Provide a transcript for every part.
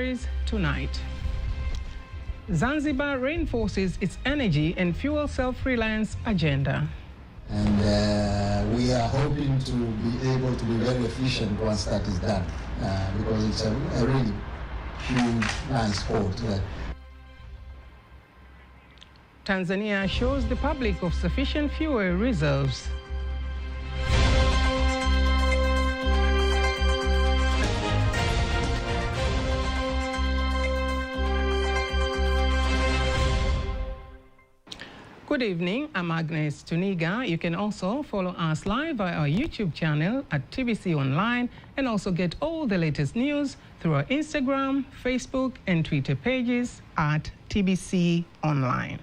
stories tonight. Zanzibar reinforces its energy and fuel self-reliance agenda. And we are hoping to be able to be very efficient once that is done, because it's a really huge, nice port. Tanzania assures the public of sufficient fuel reserves. Good evening, I'm Agnes Tuniga. You can also follow us live via our YouTube channel at TBC Online and also get all the latest news through our Instagram, Facebook and Twitter pages at TBC Online.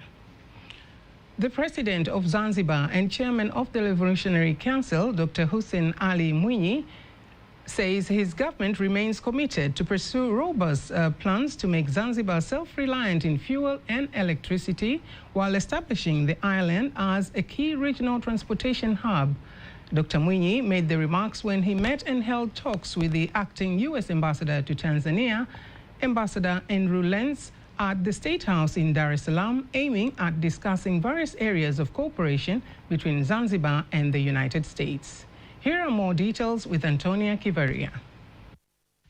The President of Zanzibar and Chairman of the Revolutionary Council, Dr. Hussein Ali Mwinyi, says his government remains committed to pursue robust plans to make Zanzibar self-reliant in fuel and electricity while establishing the island as a key regional transportation hub. Dr. Mwinyi made the remarks when he met and held talks with the acting U.S. ambassador to Tanzania, Ambassador Andrew Lentz, at the State House in Dar es Salaam, aiming at discussing various areas of cooperation between Zanzibar and the United States. Here are more details with Antonia Kivaria.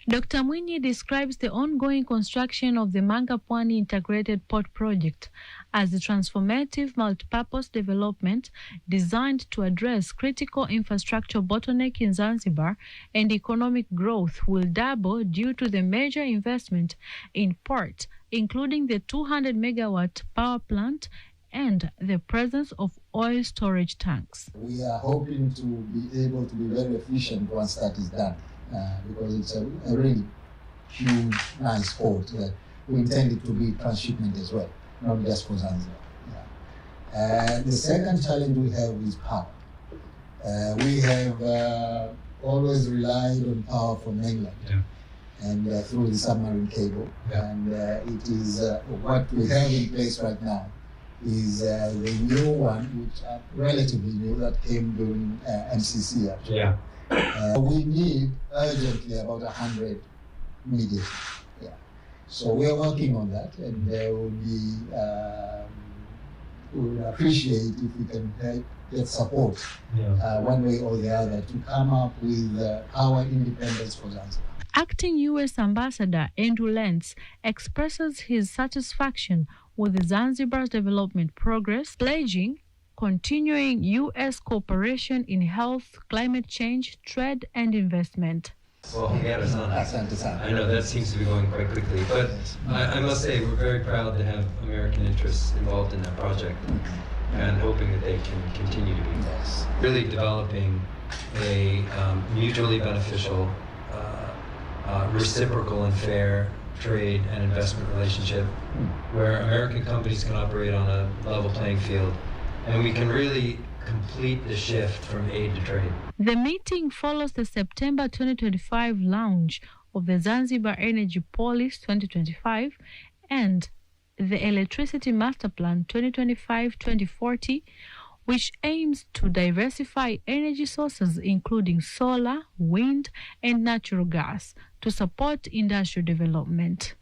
Dr. Mwinyi describes the ongoing construction of the Mangapwani Integrated Port Project as a transformative multipurpose development designed to address critical infrastructure bottleneck in Zanzibar, and economic growth will double due to the major investment in port, including the 200-megawatt power plant and the presence of oil storage tanks. We are hoping to be able to be very efficient once that is done, because it's a really huge, nice port. We intend it to be transshipment as well, not just for Zanzibar. The second challenge we have is power. We have always relied on power from mainland and through the submarine cable. And it is what we have in place right now is the new one, which are relatively new, that came during MCC actually. We need urgently about 100 immediately. So we are working on that, and we would appreciate if we can get support one way or the other to come up with power independence for Zanzibar. Acting U.S. Ambassador Andrew Lentz expresses his satisfaction with Zanzibar's development progress, pledging continuing U.S. cooperation in health, climate change, trade, and investment. Well, I know that seems to be going quite quickly, but I must say we're very proud to have American interests involved in that project and hoping that they can continue to be. Really developing a mutually beneficial, reciprocal and fair trade and investment relationship where American companies can operate on a level playing field, and we can really complete the shift from aid to trade. The meeting follows the September 2025 launch of the Zanzibar Energy Policy 2025 and the Electricity Master Plan 2025-2040, which aims to diversify energy sources including solar, wind, and natural gas to support industrial development.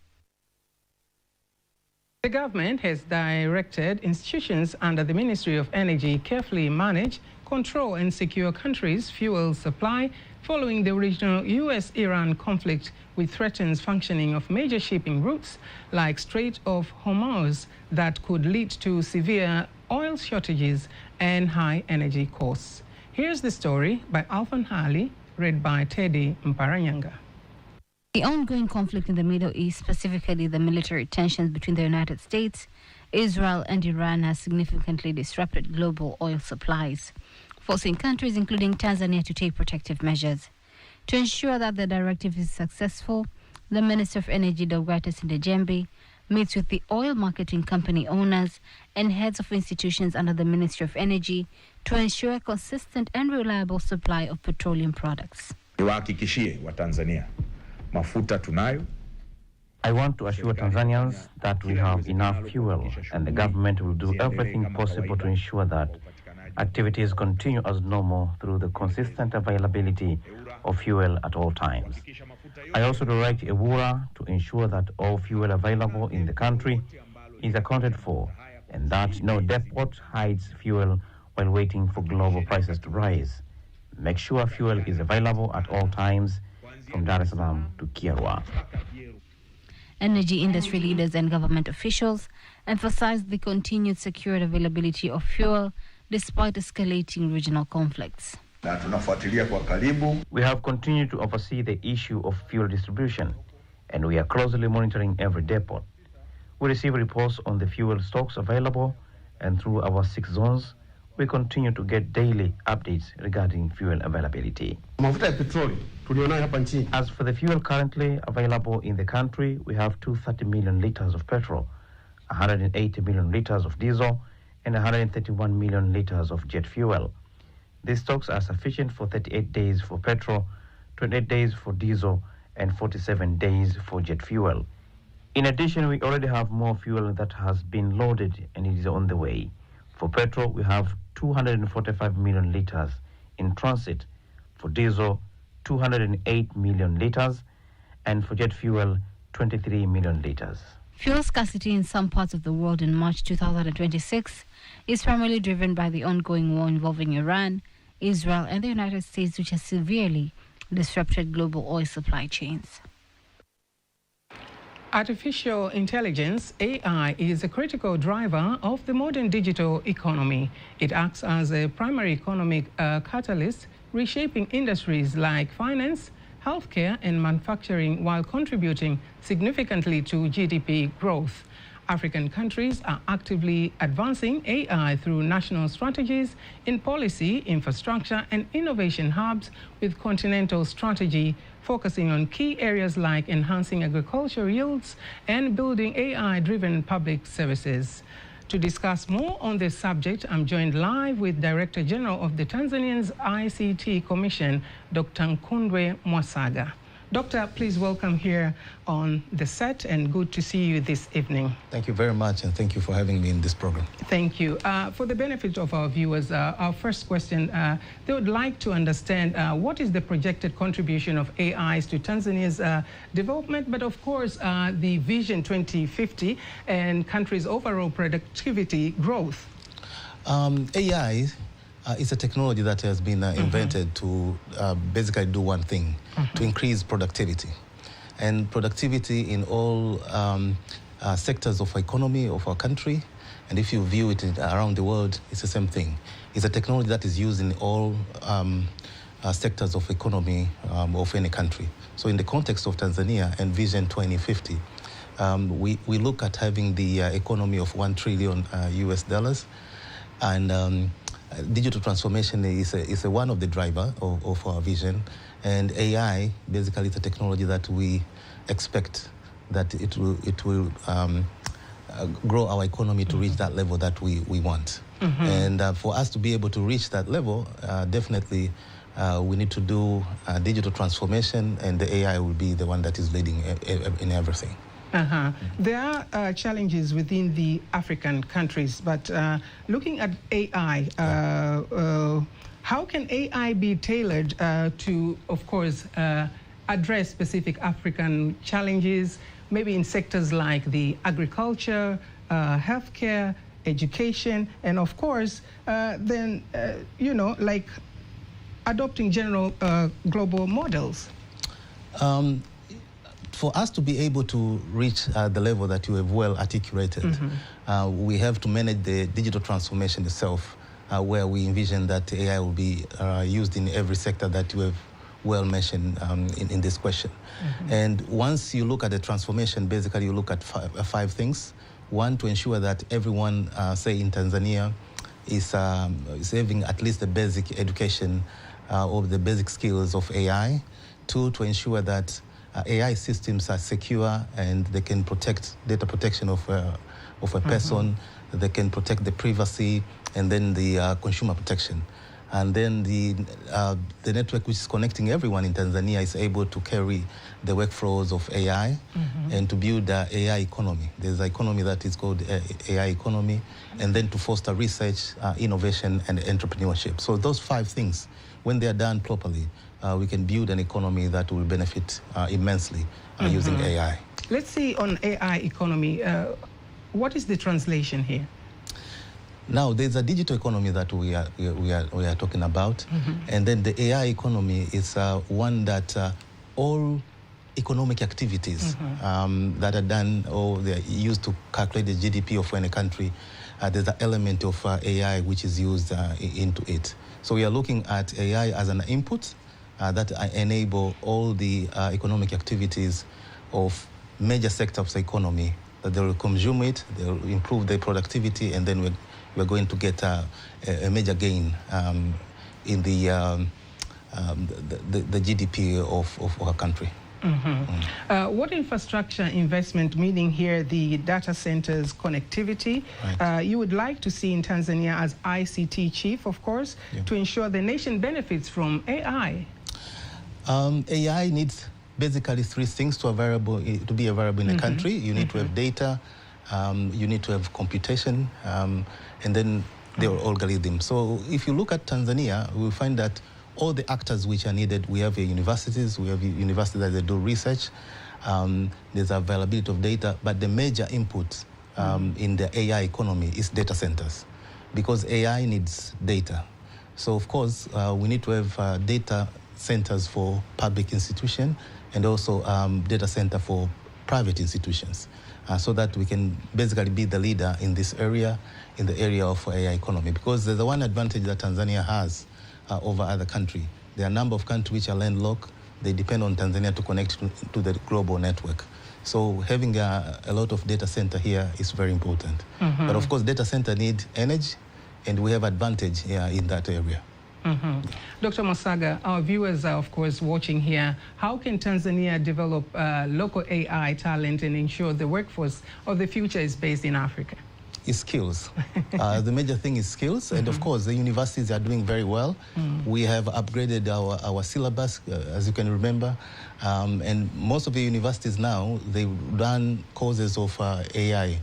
The government has directed institutions under the Ministry of Energy carefully manage, control and secure countries' fuel supply following the regional U.S.-Iran conflict, which threatens functioning of major shipping routes like Strait of Hormuz that could lead to severe oil shortages and high energy costs. Here's the story by Alphan Hali, read by Teddy Mparanyanga. The ongoing conflict in the Middle East, specifically the military tensions between the United States, Israel and Iran, has significantly disrupted global oil supplies, forcing countries including Tanzania to take protective measures. To ensure that the directive is successful, the Minister of Energy, Deogratis Ndejembi, meets with the oil marketing company owners and heads of institutions under the Ministry of Energy to ensure a consistent and reliable supply of petroleum products. Niwahakikishie Watanzania mafuta tunayo. I want to assure Tanzanians that we have enough fuel, and the government will do everything possible to ensure that Activities continue as normal through the consistent availability of fuel at all times. I also direct EWURA to ensure that all fuel available in the country is accounted for and that no depot hides fuel while waiting for global prices to rise. Make sure fuel is available at all times from Dar es Salaam to Kirwa. Energy industry leaders and government officials emphasized the continued secure availability of fuel despite escalating regional conflicts. We have continued to oversee the issue of fuel distribution, and we are closely monitoring every depot. We receive reports on the fuel stocks available, and through our 6 zones, we continue to get daily updates regarding fuel availability. As for the fuel currently available in the country, we have 230 million liters of petrol, 180 million liters of diesel, and 131 million liters of jet fuel. These stocks are sufficient for 38 days for petrol, 28 days for diesel, and 47 days for jet fuel. In addition, we already have more fuel that has been loaded and it is on the way. For petrol, we have 245 million liters in transit. For diesel, 208 million liters, and for jet fuel, 23 million liters. Fuel scarcity in some parts of the world in March 2026 is primarily driven by the ongoing war involving Iran, Israel, and the United States, which has severely disrupted global oil supply chains. Artificial intelligence, AI, is a critical driver of the modern digital economy. It acts as a primary economic catalyst, reshaping industries like finance, healthcare, and manufacturing while contributing significantly to GDP growth. African countries are actively advancing AI through national strategies in policy, infrastructure, and innovation hubs, with continental strategy focusing on key areas like enhancing agricultural yields and building AI-driven public services. To discuss more on this subject, I'm joined live with Director General of the Tanzanian ICT Commission, Dr. Nkundwe Mwasaga. Doctor, please welcome here on the set, and good to see you this evening. Thank you very much, and thank you for having me in this program. Thank you. For the benefit of our viewers, our first question, they would like to understand what is the projected contribution of AIs to Tanzania's development, but of course, the Vision 2050 and country's overall productivity growth. AI is a technology that has been invented to basically do one thing, to increase productivity. And productivity in all sectors of economy of our country, and if you view it around the world, it's the same thing. It's a technology that is used in all sectors of economy of any country. So in the context of Tanzania and Vision 2050, we look at having the economy of $1 trillion US, and digital transformation is one of the driver of our vision, and AI basically is a technology that we expect that it will grow our economy to reach that level that we want. And for us to be able to reach that level, definitely we need to do digital transformation, and the AI will be the one that is leading in everything. There are challenges within the African countries, but looking at AI, how can AI be tailored to, of course, address specific African challenges, maybe in sectors like the agriculture, healthcare, education, and of course, then, like adopting general global models? For us to be able to reach the level that you have well articulated, we have to manage the digital transformation itself, where we envision that AI will be used in every sector that you have well mentioned in this question. And once you look at the transformation, basically you look at five things. One, to ensure that everyone, say in Tanzania, is having at least the basic education of the basic skills of AI. Two, to ensure that AI systems are secure and they can protect data protection of a person, they can protect the privacy, and then the consumer protection. And then the network which is connecting everyone in Tanzania is able to carry the workflows of AI and to build the AI economy. There's an economy that is called AI economy, and then to foster research, innovation, and entrepreneurship. So those 5 things, when they are done properly, we can build an economy that will benefit immensely using AI. Let's see on AI economy, what is the translation here? Now, there's a digital economy that we are talking about, and then the AI economy is one that all economic activities that are done or they are used to calculate the GDP of any country, there's an element of AI which is used into it. So we are looking at AI as an input that enable all the economic activities of major sectors of the economy, that they will consume it, they will improve their productivity, and then we're going to get a major gain in the GDP of our country. What infrastructure investment, meaning here the data centers, connectivity, you would like to see in Tanzania as ICT chief, of course, to ensure the nation benefits from AI? AI needs basically 3 things to be a variable in a country. You need to have data, you need to have computation, and then the algorithm. So if you look at Tanzania, we'll find that all the actors which are needed, we have universities, that do research, there's availability of data, but the major input in the AI economy is data centers, because AI needs data. So of course, we need to have data centers for public institutions and also data center for private institutions, so that we can basically be the leader in this area, in the area of AI economy. Because there's the one advantage that Tanzania has over other countries. There are a number of countries which are landlocked. They depend on Tanzania to connect to the global network. So having a lot of data center here is very important. But of course, data center need energy, and we have advantage in that area. Dr. Mwasaga, our viewers are, of course, watching here. How can Tanzania develop local AI talent and ensure the workforce of the future is based in Africa? Is skills. The major thing is skills, and of course the universities are doing very well. We have upgraded our syllabus, as you can remember, and most of the universities now, they run courses of AI.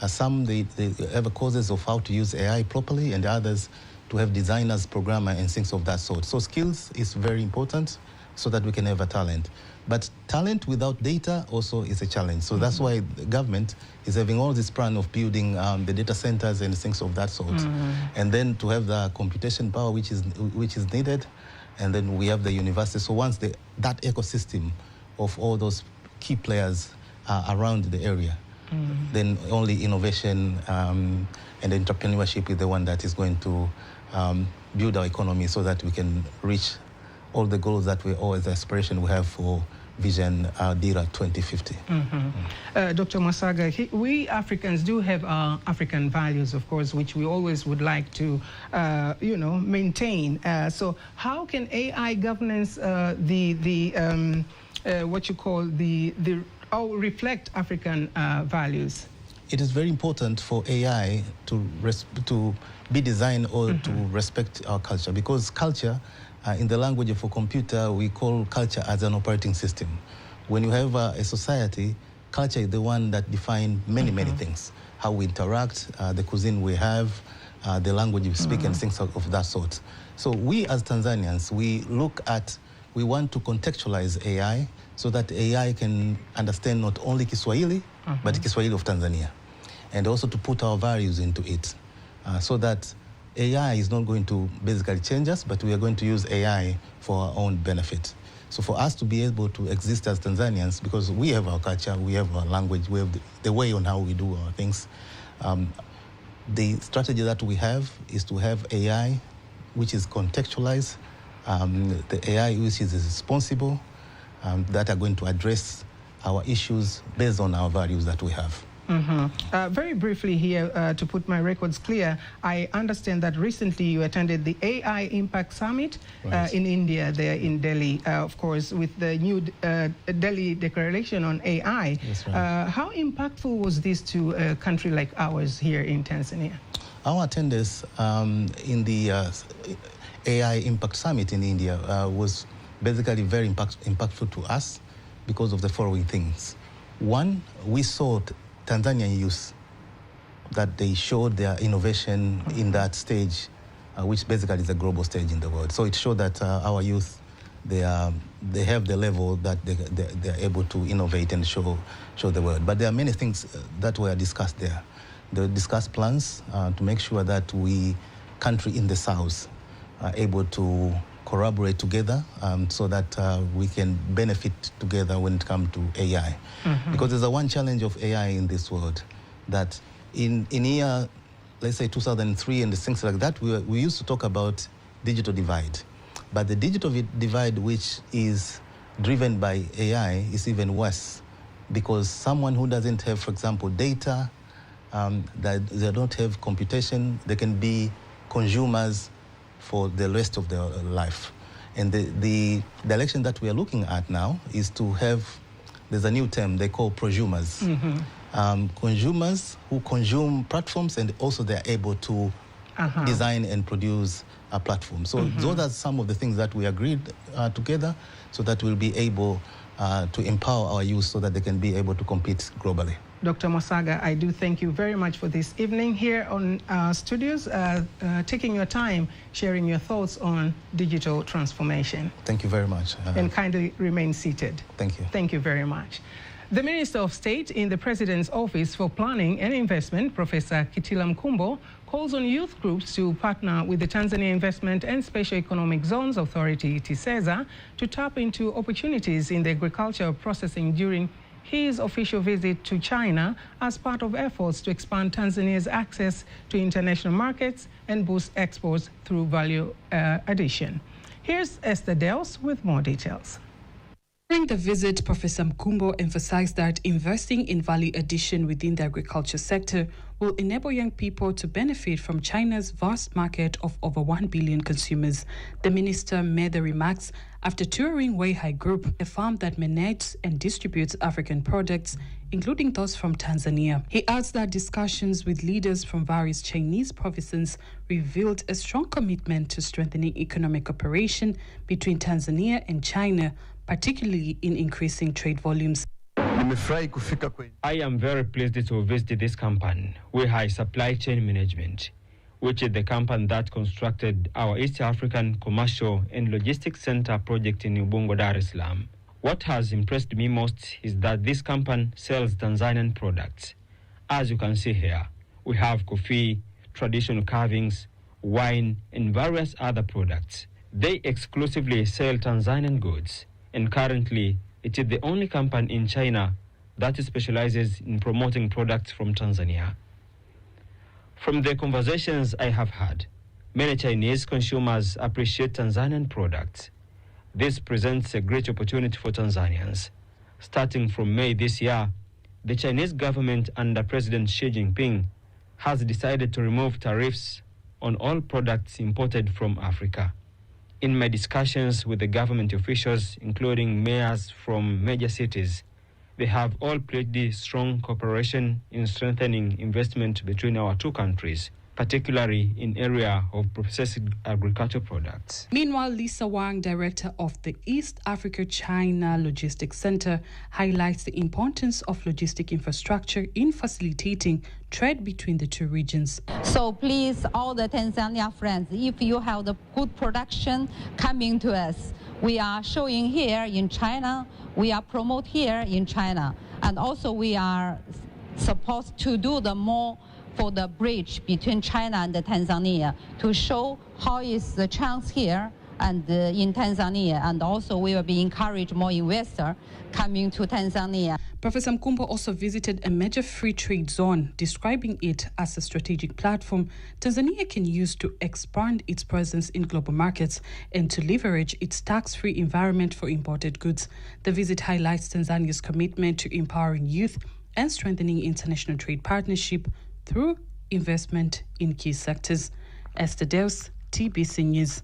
Some they have courses of how to use AI properly, and others to have designers, programmers, and things of that sort. So skills is very important so that we can have a talent. But talent without data also is a challenge. So that's why the government is having all this plan of building the data centers and things of that sort. And then to have the computation power which is needed. And then we have the university. So once that ecosystem of all those key players around the area, then only innovation and entrepreneurship is the one that is going to build our economy so that we can reach all the goals that we always aspiration we have for Vision DIRA 2050. Dr. Mwasaga, we Africans do have our African values, of course, which we always would like to, maintain. So how can AI governance reflect African values? It is very important for AI to be designed or to respect our culture, because culture, in the language of a computer, we call culture as an operating system. When you have a society, culture is the one that defines many things. How we interact, the cuisine we have, the language we speak, and things of that sort. So we as Tanzanians, we want to contextualize AI so that AI can understand not only Kiswahili, but Kiswahili of Tanzania. And also to put our values into it, so that AI is not going to basically change us, but we are going to use AI for our own benefit. So for us to be able to exist as Tanzanians, because we have our culture, we have our language, we have the way on how we do our things, the strategy that we have is to have AI which is contextualized, the AI which is responsible, that are going to address our issues based on our values that we have. Very briefly here, to put my records clear, I understand that recently you attended the AI Impact Summit in India, there in Delhi, of course, with the new Delhi Declaration on AI. That's right. How impactful was this to a country like ours here in Tanzania? Our attendance in AI Impact Summit in India was basically very impactful to us because of the following things. One, we saw Tanzanian youth that they showed their innovation in that stage, which basically is a global stage in the world. So it showed that our youth, they have the level that they're able to innovate and show the world. But there are many things that were discussed there. They discussed plans to make sure that country in the South are able to collaborate together so that we can benefit together when it comes to AI. Because there's one challenge of AI in this world, that in year, let's say 2003 and things like that, we used to talk about digital divide. But the digital divide, which is driven by AI, is even worse, because someone who doesn't have, for example, data, that they don't have computation, they can be consumers for the rest of their life. And the direction that we are looking at now is to have, there's a new term they call prosumers. Consumers who consume platforms, and also they're able to design and produce a platform. So those are some of the things that we agreed together, so that we'll be able to empower our youth so that they can be able to compete globally. Dr. Mwasaga, I do thank you very much for this evening here on our studios, taking your time, sharing your thoughts on digital transformation. Thank you very much. And kindly remain seated. Thank you. Thank you very much. The Minister of State in the President's Office for Planning and Investment, Professor Kitila Mkumbo, calls on youth groups to partner with the Tanzania Investment and Special Economic Zones Authority, TISEZA, to tap into opportunities in the agricultural processing during his official visit to China as part of efforts to expand Tanzania's access to international markets and boost exports through value addition. Here's Esther Dels with more details. During the visit, Professor Mkumbo emphasized that investing in value addition within the agriculture sector will enable young people to benefit from China's vast market of over 1 billion consumers. The minister made the remarks after touring Weihai Group, a farm that manages and distributes African products, including those from Tanzania. He adds that discussions with leaders from various Chinese provinces revealed a strong commitment to strengthening economic cooperation between Tanzania and China, particularly in increasing trade volumes. I am very pleased to visit this company, Weihai Supply Chain Management, which is the company that constructed our East African Commercial and Logistics Center project in Ubungo, Dar es Salaam. What has impressed me most is that this company sells Tanzanian products. As you can see here, we have coffee, traditional carvings, wine, and various other products. They exclusively sell Tanzanian goods, and currently it is the only company in China that specializes in promoting products from Tanzania. From the conversations I have had, many Chinese consumers appreciate Tanzanian products. This presents a great opportunity for Tanzanians. Starting from May this year, the Chinese government under President Xi Jinping has decided to remove tariffs on all products imported from Africa. In my discussions with the government officials, including mayors from major cities, they have all pledged strong cooperation in strengthening investment between our two countries, particularly in area of processed agricultural products. Meanwhile, Lisa Wang, director of the East Africa China Logistics Center, highlights the importance of logistic infrastructure in facilitating trade between the two regions. So please, all the Tanzania friends, if you have the good production coming to us, we are showing here in China, we are promote here in China, and also we are supposed to do the more for the bridge between China and Tanzania to show how is the chance here and in Tanzania, and also we will be encourage more investors coming to Tanzania. Professor Mkumbo also visited a major free trade zone, describing it as a strategic platform Tanzania can use to expand its presence in global markets and to leverage its tax-free environment for imported goods. The visit highlights Tanzania's commitment to empowering youth and strengthening international trade partnership through investment in key sectors. Esther Deus, TBC News.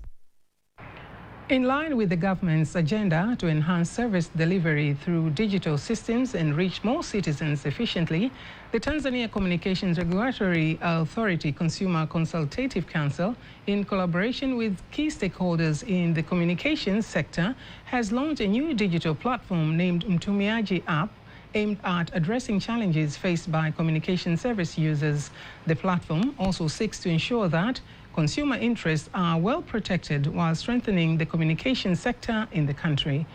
In line with the government's agenda to enhance service delivery through digital systems and reach more citizens efficiently, the Tanzania Communications Regulatory Authority Consumer Consultative Council, in collaboration with key stakeholders in the communications sector, has launched a new digital platform named Mtumiaji App, aimed at addressing challenges faced by communication service users. The platform also seeks to ensure that consumer interests are well protected while strengthening the communication sector in the country.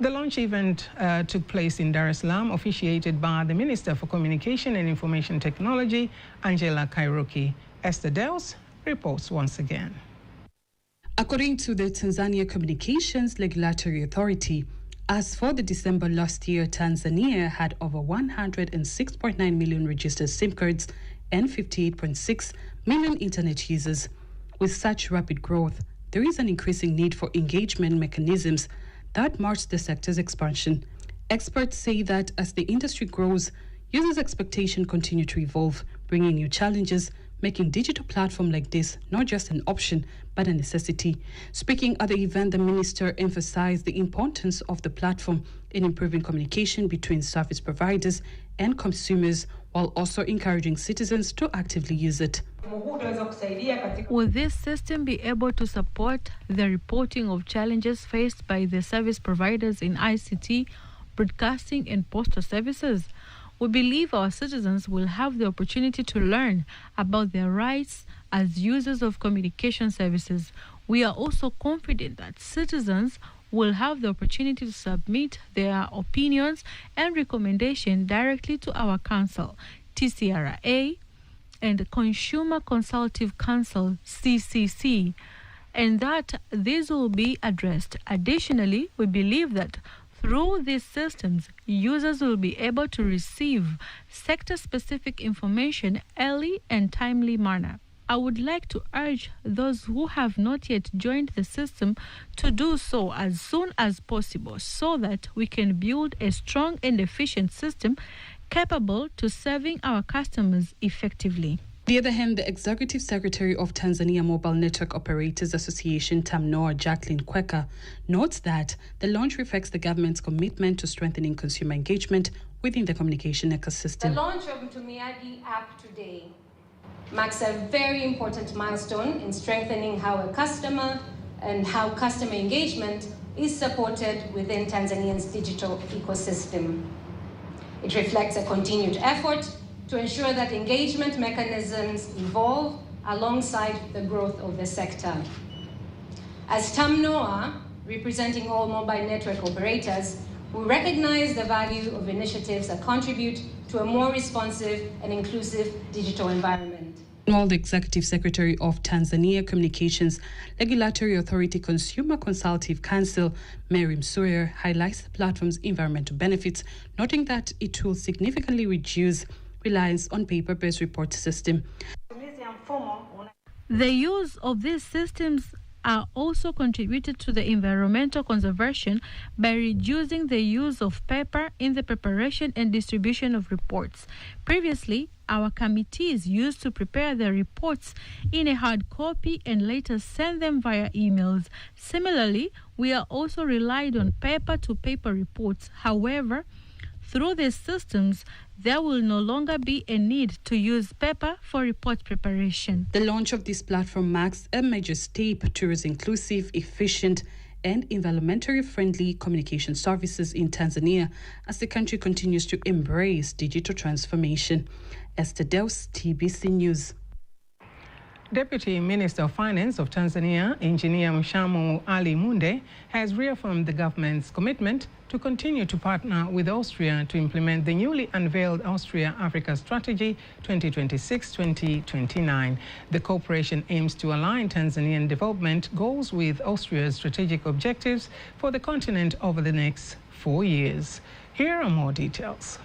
The launch event took place in Dar es Salaam, officiated by the Minister for Communication and Information Technology, Angela Kairuki. Esther Dels reports once again. According to the Tanzania Communications Regulatory Authority, as for the December last year, Tanzania had over 106.9 million registered SIM cards and 58.6 million internet users. With such rapid growth, there is an increasing need for engagement mechanisms that match the sector's expansion. Experts say that as the industry grows, users' expectations continue to evolve, bringing new challenges, making digital platform like this not just an option, but a necessity. Speaking at the event, the minister emphasized the importance of the platform in improving communication between service providers and consumers, while also encouraging citizens to actively use it. Will this system be able to support the reporting of challenges faced by the service providers in ICT, broadcasting and postal services? We believe our citizens will have the opportunity to learn about their rights as users of communication services. We are also confident that citizens will have the opportunity to submit their opinions and recommendations directly to our council, TCRA, and Consumer Consultative Council, CCC, and that these will be addressed. Additionally, we believe that through these systems, users will be able to receive sector-specific information early and timely manner. I would like to urge those who have not yet joined the system to do so as soon as possible so that we can build a strong and efficient system capable to serving our customers effectively. On the other hand, the Executive Secretary of Tanzania Mobile Network Operators Association, TAMNOA, Jacqueline Kweka, notes that the launch reflects the government's commitment to strengthening consumer engagement within the communication ecosystem. The launch of Mtumiaji app today marks a very important milestone in strengthening how a customer and how customer engagement is supported within Tanzania's digital ecosystem. It reflects a continued effort to ensure that engagement mechanisms evolve alongside the growth of the sector. As TAMNOA, representing all mobile network operators, we recognize the value of initiatives that contribute to a more responsive and inclusive digital environment. While the Executive Secretary of Tanzania Communications Regulatory Authority Consumer Consultative Council, Mary Msuya, highlights the platform's environmental benefits, noting that it will significantly reduce reliance on paper-based report system. The use of these systems are also contributed to the environmental conservation by reducing the use of paper in the preparation and distribution of reports. Previously, our committees used to prepare their reports in a hard copy and later send them via emails. Similarly, we are also relied on paper-to-paper reports. However, through these systems, there will no longer be a need to use paper for report preparation. The launch of this platform marks a major step towards inclusive, efficient, and environmentally friendly communication services in Tanzania as the country continues to embrace digital transformation. Esther Dels, TBC News. Deputy Minister of Finance of Tanzania, Engineer Mshamu Ali Munde, has reaffirmed the government's commitment to continue to partner with Austria to implement the newly unveiled Austria-Africa Strategy 2026-2029. The cooperation aims to align Tanzanian development goals with Austria's strategic objectives for the continent over the next 4 years. Here are more details.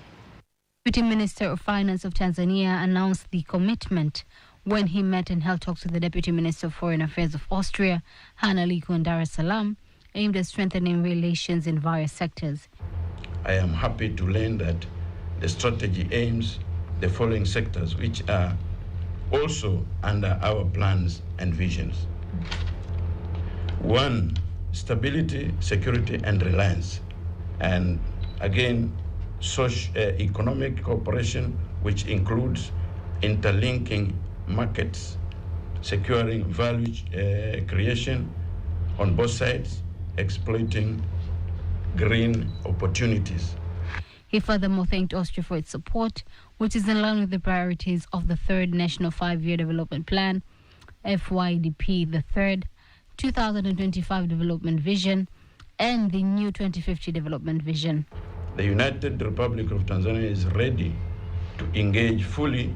Deputy Minister of Finance of Tanzania announced the commitment when he met and held talks with the Deputy Minister of Foreign Affairs of Austria, Hannah Liku, in Dar es Salaam, aimed at strengthening relations in various sectors. I am happy to learn that the strategy aims the following sectors, which are also under our plans and visions. 1, stability, security, and reliance. And again, economic cooperation, which includes interlinking markets, securing value creation on both sides, exploiting green opportunities. He furthermore thanked Austria for its support, which is in line with the priorities of the Third National Five-Year Development Plan, FYDP, the Third 2025 Development Vision, and the new 2050 Development Vision. The United Republic of Tanzania is ready to engage fully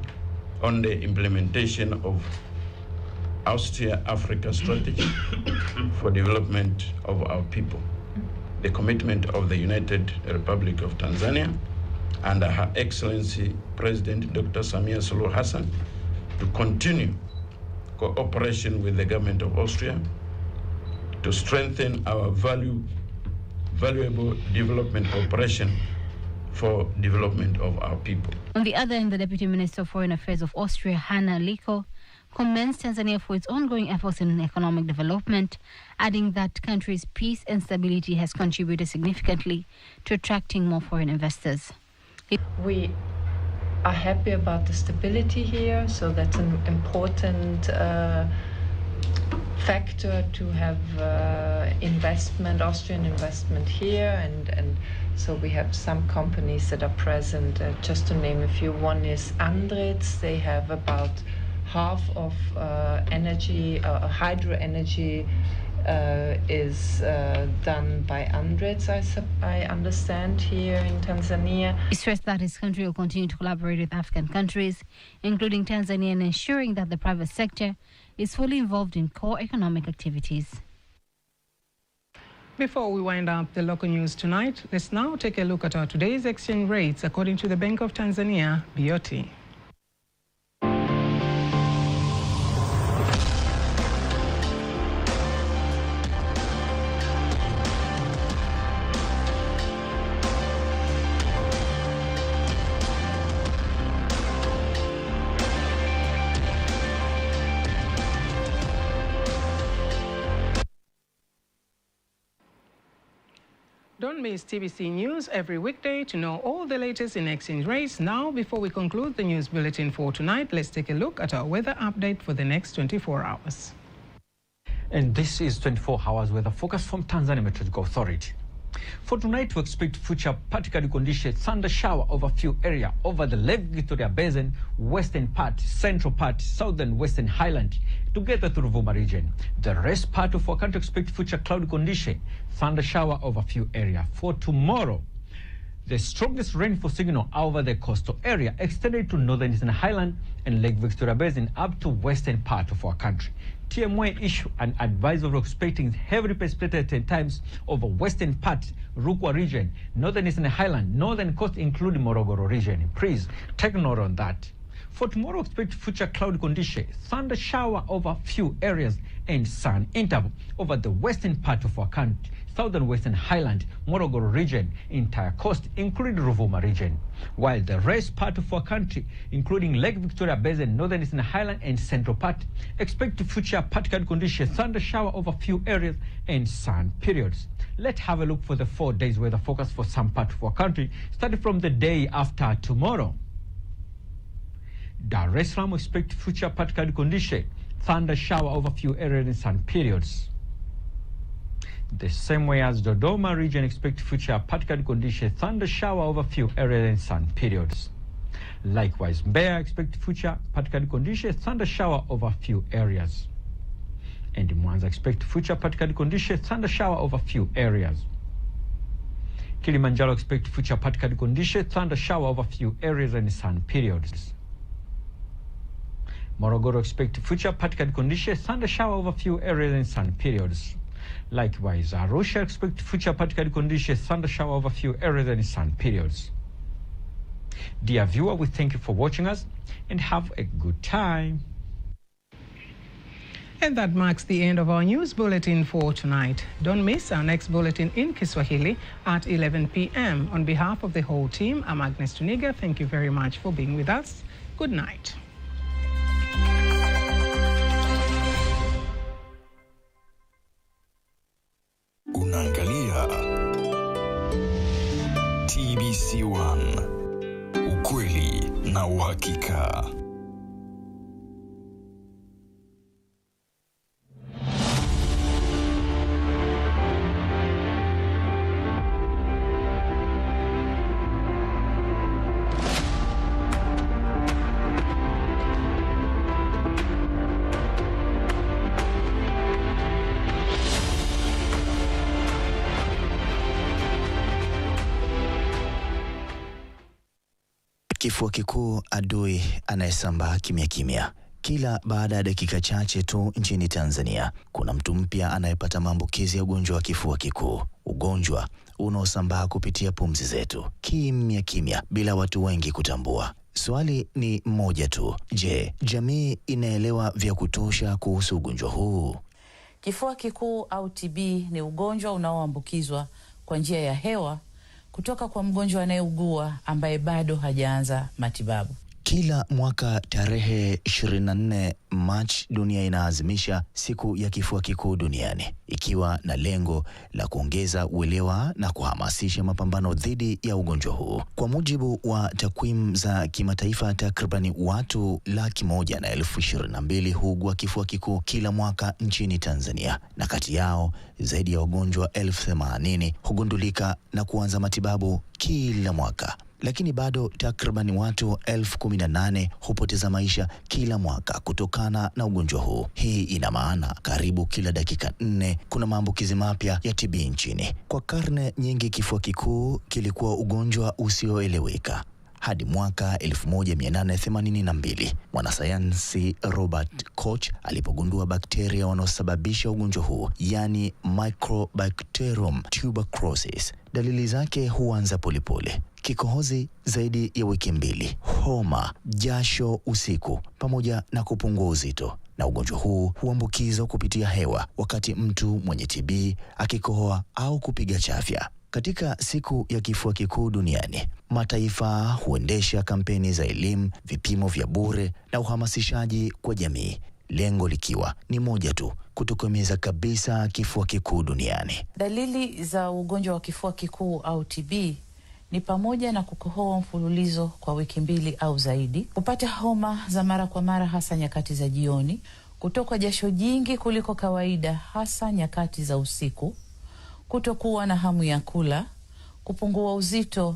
on the implementation of Austria-Africa strategy for development of our people. The commitment of the United Republic of Tanzania under Her Excellency President Dr. Samia Suluhu Hassan to continue cooperation with the government of Austria to strengthen our valuable development cooperation for development of our people. On the other hand, the Deputy Minister of Foreign Affairs of Austria, Hanna Liko, commends Tanzania for its ongoing efforts in economic development, adding that the country's peace and stability has contributed significantly to attracting more foreign investors. We are happy about the stability here, so that's an important factor to have Austrian investment here, and so we have some companies that are present, just to name a few. One is Andritz. They have about half of hydro energy is done by Andritz, I understand, here in Tanzania. He stressed that his country will continue to collaborate with African countries, including Tanzania, in ensuring that the private sector is fully involved in core economic activities. Before we wind up the local news tonight, let's now take a look at our today's exchange rates according to the Bank of Tanzania, BOT. Don't miss TBC News every weekday to know all the latest in exchange rates. Now, before we conclude the news bulletin for tonight, let's take a look at our weather update for the next 24 hours. And this is 24 hours weather focus from Tanzania Meteorological Authority. For tonight, we expect future particularly conditions, thunder shower over a few areas over the Lake Victoria Basin, western part, central part, southern western highland, together to Ruvuma region. The rest part of our country expect future cloudy condition, thunder shower over a few areas. For tomorrow, the strongest rainfall signal over the coastal area extended to northern eastern highland and Lake Victoria Basin up to western part of our country. TMA issue an advisory expecting heavy precipitation times over western part, Rukwa region, northern eastern highland, northern coast including Morogoro region. Please take note on that. For tomorrow, expect future cloudy conditions, thunder shower over few areas and sun interval over the western part of our country, southern western highland, Morogoro region, entire coast, including Ruvuma region. While the rest part of our country, including Lake Victoria Basin, northern eastern highland, and central part, expect future particular conditions, thunder shower over few areas and sun periods. Let's have a look for the 4 days weather forecast for some part of our country, starting from the day after tomorrow. Dar es Salaam expect future particular condition, thunder shower over few areas and sun periods. The same way as Dodoma region expect future particular condition, thunder shower over few areas and sun periods. Likewise, Mbeya expect future particular condition, thunder shower over few areas. And Mwanza expect future particular condition, thunder shower over few areas. Kilimanjaro expect future particular condition, thunder shower over few areas and sun periods. Morogoro expect future particular condition, thunder shower over few areas and sun periods. Likewise, Arusha expect future particular conditions, thunder shower over few areas and sun periods. Dear viewer, we thank you for watching us and have a good time. And that marks the end of our news bulletin for tonight. Don't miss our next bulletin in Kiswahili at 11 p.m. On behalf of the whole team, I'm Agnes Tuniga. Thank you very much for being with us. Good night. na uhakika. Kifua kikuu, adui anayesambaa kimya kimya. Kila baada ya dakika chache tu nchini Tanzania, kuna mtu mpya anayepata maambukizi ya ugonjwa wa kifua kikuu. Ugonjwa unaosambaa kupitia pumzi zetu, kimya kimya, bila watu wengi kutambua. Swali ni moja tu. Je, jamii inaelewa vya kutosha kuhusu ugonjwa huu? Kifua kikuu au TB ni ugonjwa unaoambukizwa kwa njia ya hewa kutoka kwa mgonjwa anayeugua ambaye bado hajaanza matibabu. Kila mwaka tarehe 24 Machi dunia inaadhimisha siku ya kifua kikuu duniani, ikiwa na lengo la kuongeza uelewa na kuhamasisha mapambano dhidi ya ugonjwa huu. Kwa mujibu wa takwimu za kimataifa, takribani watu 122,000 huugua kifua kikuu kila mwaka nchini Tanzania, na kati yao zaidi ya wagonjwa 80,000 hugundulika na kuanza matibabu kila mwaka. Lakini bado takriban watu 18,000 hupoteza maisha kila mwaka kutokana na ugonjwa huu. Hii ina maana karibu kila dakika 4 kuna maambukizi mapya ya TB nchini. Kwa karne nyingi kifua kikuu kilikuwa ugonjwa usioeleweka. Hadi mwaka 1882 mwanasayansi Robert Koch alipogundua bakteria wanaosababisha ugonjwa huu, yani Mycobacterium tuberculosis. Dalili zake huanza polepole: kikohozi zaidi ya wiki 2, homa, jasho usiku, pamoja na kupungua uzito. Na ugonjwa huu huambukizwa kupitia hewa wakati mtu mwenye TB akikohoa au kupiga chafya. Katika siku ya kifua kikuu duniani, mataifa huendesha kampeni za elimu, vipimo vya bure na uhamasishaji kwa jamii, lengo likiwa ni moja tu: kutokomeza kabisa kifua kikuu duniani. Dalili za ugonjwa wa kifua kikuu au TB ni pamoja na kukohoa mfululizo kwa wiki 2 au zaidi, kupata homa za mara kwa mara hasa nyakati za jioni, kutoka jasho jingi kuliko kawaida hasa nyakati za usiku, kutokuwa na hamu ya kula, kupungua uzito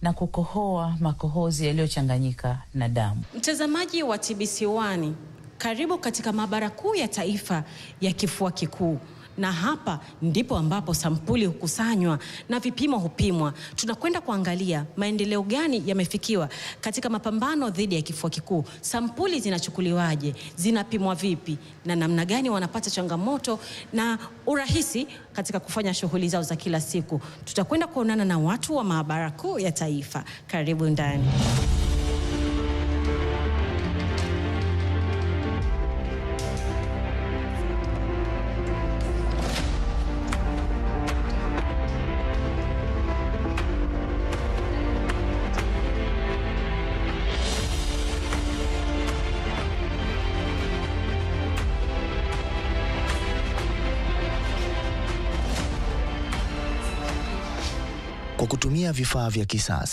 na kukohoa makohozi yaliyochanganyika na damu. Mtazamaji wa TBC1, karibu katika maabara kuu ya taifa ya kifua kikuu. Na hapa ndipo ambapo sampuli hukusanywa na vipimo hupimwa. Tunakwenda kuangalia maendeleo gani yamefikiwa katika mapambano dhidi ya kifua kikuu. Sampuli zinachukuliwaje, zinapimwa vipi, na namna gani wanapata changamoto na urahisi katika kufanya shughuli zao za kila siku. Tutakwenda kuonana na watu wa maabara kuu ya taifa. Karibu ndani. Kwa kutumia vifaa vya kisasa